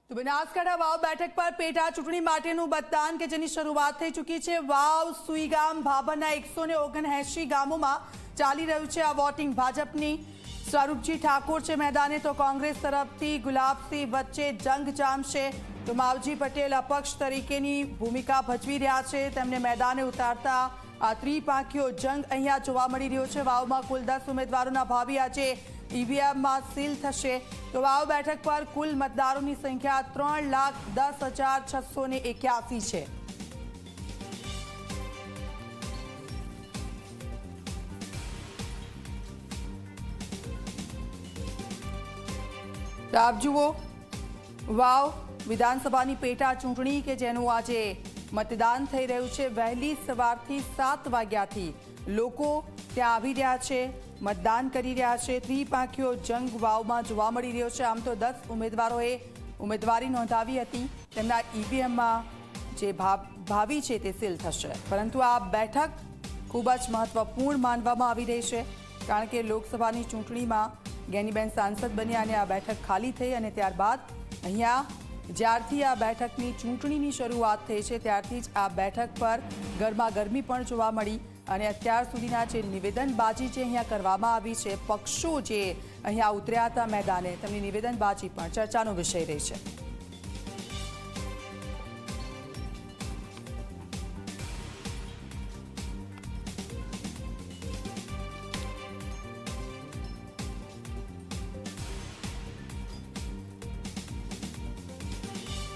તો બનાસકાંઠા વાવ બેઠક પર પેટા ચૂંટણી માટેનું મતદાન કે જેની શરૂઆત થઈ ચૂકી છે। વાવ સુઈગામ ભાભરના 179 ગામોમાં ચાલી રહ્યું છે આ વોટિંગ। ભાજપની સ્વરૂપજી ઠાકોર છે मैदाने तो कांग्रेस तरफથી ગુલાબસિંહ વચ્ચે જંગ જામશે। તો માવજી પટેલ અપક્ષ તરીકેની ભૂમિકા ભજવી રહ્યા છે, તેમને मैदाने ઉતારતા આ ત્રિપાંખીયો જંગ અહીંયા જોવા મળી રહ્યો છે। વાવમાં કુલ 10 ઉમેદવારોના ભાવિ આજે ईवीएमમાં સીલ થશે। તો વાવ બેઠક પર કુલ મતદારોની સંખ્યા 3,10,681 છે। આપ જુઓ વાવ વિધાનસભાની પેટા ચૂંટણી કે જેનું આજે मतदान થઈ રહ્યું છે। વહેલી સવારથી 7 વાગ્યાથી લોકો ત્યાં આવી રહ્યા છે, मतदान કરી રહ્યા છે। ત્રિપાંખીયો જંગ વાવમાં જોવા મળી રહ્યો છે। આમ તો 10 ઉમેદવારોએ ઉમેદવારી નોંધાવી હતી, તેમના ઈવીએમમાં જે ભાવિ છે તે સીલ થશે। પરંતુ આ બેઠક ખૂબ જ મહત્વપૂર્ણ માનવામાં આવી રહી છે, કારણ કે લોકસભાની ચૂંટણીમાં જ્ઞાનીબેન સાંસદ બન્યા અને આ બેઠક ખાલી થઈ અને ત્યારબાદ અહીંયા જ્યારથી આ બેઠકની ચૂંટણીની શરૂઆત થઈ છે ત્યારથી જ આ બેઠક પર ગરમાગરમી પણ જોવા મળી અને અત્યાર સુધીના જે નિવેદનબાજી જે અહીંયા કરવામાં આવી છે, પક્ષો જે અહીંયા ઉતર્યા હતા मैदाने, તેમની નિવેદનબાજી પણ ચર્ચાનો વિષય રહી છે।